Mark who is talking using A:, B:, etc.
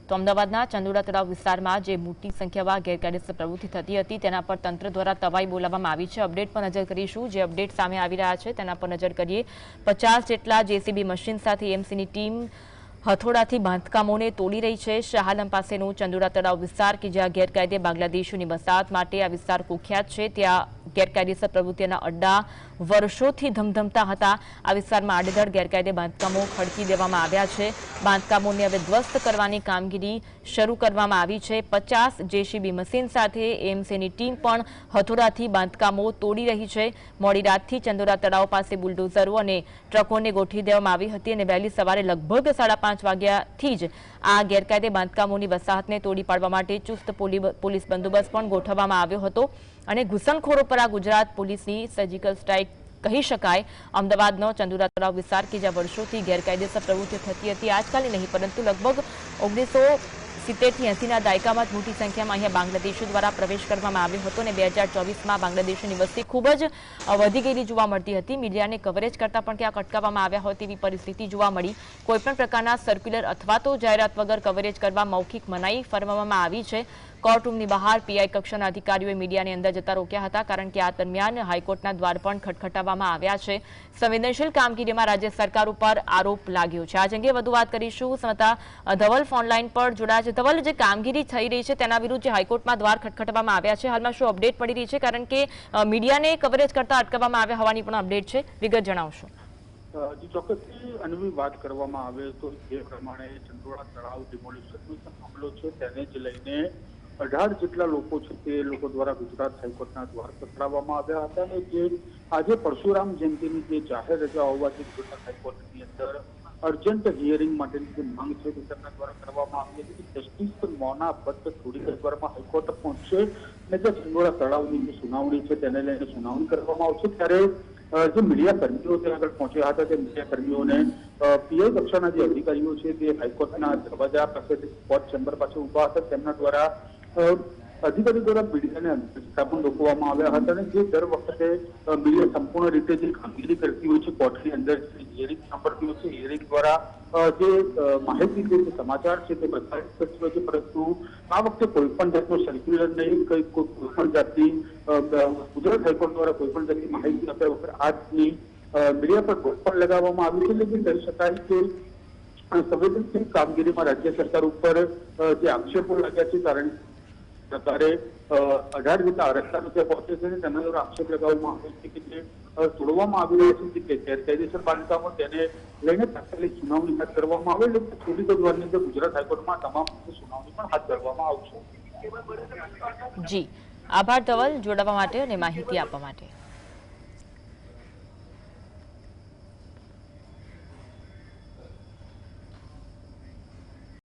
A: તો અમદાવાદના ચંદોડા તળાવ વિસ્તારમાં જે મોટી સંખ્યામાં ગેરકાયદેસર પ્રવૃત્તિ થતી હતી તેના પર તંત્ર દ્વારા તવાઈ બોલાવવામાં આવી છે। અપડેટ પર નજર કરીશું। જે અપડેટ સામે આવી રહ્યા છે તેના પર નજર કરીએ। 50 જેટલા જેસીબી મશીન સાથે એએમસીની ટીમ હથોડાથી બાંધકામોને તોડી રહી છે। શાહાલમ પાસેનું ચંદોડા તળાવ વિસ્તાર કે જ્યાં ગેરકાયદે બાંગ્લાદેશીઓની વસાહત માટે આ વિસ્તાર કુખ્યાત છે, ત્યાં ગેરકાયદેસર પ્રવૃત્તિના અડ્ડા વર્ષોથી ધમધમતા હતા। આ વિસ્તારમાં આડેધડ ગેરકાયદે બાંધકામો ખડકી દેવામાં આવ્યા છે। બાંધકામોને હવે ધ્વસ્ત કરવાની કામગીરી શરૂ કરવામાં આવી છે। 50 જેસીબી મશીન સાથે એએમસીની ટીમ પણ હથોડાથી બાંધકામો તોડી રહી છે। મોડી રાતથી ચંદોડા તળાવ પાસે બુલડોઝરો અને ટ્રકોને ગોઠવી દેવામાં આવી હતી અને વહેલી સવારે લગભગ 5:30 વાગ્યાથી જ આ ગેરકાયદે બાંધકામોની વસાહતને તોડી પાડવા માટે ચુસ્ત પોલીસ બંદોબસ્ત પણ ગોઠવવામાં આવ્યો હતો અને ઘૂસણખોરો પર આ ગુજરાત પોલીસની સર્જિકલ સ્ટ્રાઇક કહી શકાય। અમદાવાદનો ચંદોડા તળાવ વિસ્તાર કે જ્યાં વર્ષોથી ગેરકાયદેસર પ્રવૃત્તિઓ થતી હતી, આજકાલની નહીં પરંતુ લગભગ 1970 થી 80ના દાયકામાં મોટી સંખ્યામાં અહીંયા બાંગ્લાદેશીઓ દ્વારા પ્રવેશ કરવામાં આવ્યો હતો અને 2024માં બાંગ્લાદેશીની વસ્તી ખૂબ જ વધી ગયેલી જોવા મળતી હતી। મીડિયાને કવરેજ કરતા પણ ક્યાંક અટકાવવામાં આવ્યા હોય તેવી પરિસ્થિતિ જોવા મળી। કોઈપણ પ્રકારના સર્ક્યુલર અથવા તો જાહેરાત વગર કવરેજ કરવા મૌખિક મનાઈ ફરમાવવામાં આવી છે। કોર્ટરૂમની બહાર પીઆઈ કક્ષાના અધિકારીઓએ મીડિયાને અંદર જતા રોક્યા હતા કારણ કે આ દરમિયાન હાઈકોર્ટના દ્વાર પણ ખટખટાવવામાં આવ્યા છે। સંવેદનશીલ કામગીરીમાં રાજ્ય સરકાર ઉપર આરોપ લાગ્યો છે। આજ અંગે વધુ વાત કરીશું। સમતા ધવલ ફોનલાઈન પર જોડાયા છે। ધવલ, જે કામગીરી થઈ રહી છે તેના વિરુદ્ધ જે હાઈકોર્ટમાં દ્વાર ખટખટાવવામાં આવ્યા છે, હાલમાં શું અપડેટ મળી રહી છે? કારણ કે મીડિયાને કવરેજ કરતા અટકાવવામાં આવ્યા હોવાની પણ અપડેટ છે, વિગત જણાવશો।
B: જી ચોક્કસથી અનવી વાત કરવામાં આવે તો જે પ્રમાણે ચંદોડા તળાવ ડિમોલિશનનો મામલો છે તેને જ લઈને 18 જેટલા લોકો છે તે લોકો દ્વારા ગુજરાત હાઈકોર્ટના દ્વાર ખખડાવવામાં આવ્યા હતા અને જે આજે પરશુરામ જયંતિની જે જાહેર રજા હોવાથી ગુજરાત હાઈકોર્ટની અંદર અર્જન્ટ હિયરિંગ માટેની જે માંગ છે તે તેમના દ્વારા કરવામાં આવી હતી। જસ્ટિસ મોના ભટ્ટ થોડી વારમાં હાઈકોર્ટ પહોંચશે અને જે ચંદોડા તળાવની જે સુનાવણી છે તેને લઈને સુનાવણી કરવામાં આવશે ત્યારે જે મીડિયા કર્મીઓ ત્યાં આગળ પહોંચ્યા હતા તે મીડિયા કર્મીઓને પીઆઈ કક્ષાના જે અધિકારીઓ છે તે હાઈકોર્ટના દરવાજા પાસે કોર્ટ ચેમ્બર પાસે ઉભા હતા, તેમના દ્વારા અધિકારી દ્વારા મીડિયાને અંતરતા પણ રોકવામાં આવ્યા હતા અને જે દર વખતે મીડિયા સંપૂર્ણ રીતે જે કામગીરી કરતી હોય છે કોર્ટની અંદર હિયરિંગ સાંભળતી હોય છે, હિયરિંગ દ્વારા જે માહિતી છે તે સમાચાર છે તે પ્રસારિત કરતી હોય છે, પરંતુ આ વખતે કોઈ પણ જાતનો સર્ક્યુલર નહીં, કોઈ પણ જાતની ગુજરાત હાઈકોર્ટ દ્વારા કોઈ પણ જાતની માહિતી આપ્યા વગર આજની મીડિયા પર રોક પણ લગાવવામાં આવી છે। એટલે કહી શકાય કે સંવેદનશીલ કામગીરીમાં રાજ્ય સરકાર ઉપર જે આક્ષેપો લાગ્યા છે કારણ સરકારે 18 જેટલા અરજદારો ત્યાં પહોંચે છે અને તેમના દ્વારા આક્ષેપ લગાવવામાં આવે છે કે જે તોડવામાં આવી રહ્યા છે જે ગેરકાયદેસર બાંધકામો તેને લઈને તાત્કાલિક સુનાવણી હાથ ધરવામાં આવે એટલે થોડી દ્વારની અંદર ગુજરાત હાઈકોર્ટમાં તમામ સુનાવણી પણ હાથ ધરવામાં આવશે।
A: જી, આભાર ધવલ, જોડાવા માટે અને માહિતી આપવા માટે।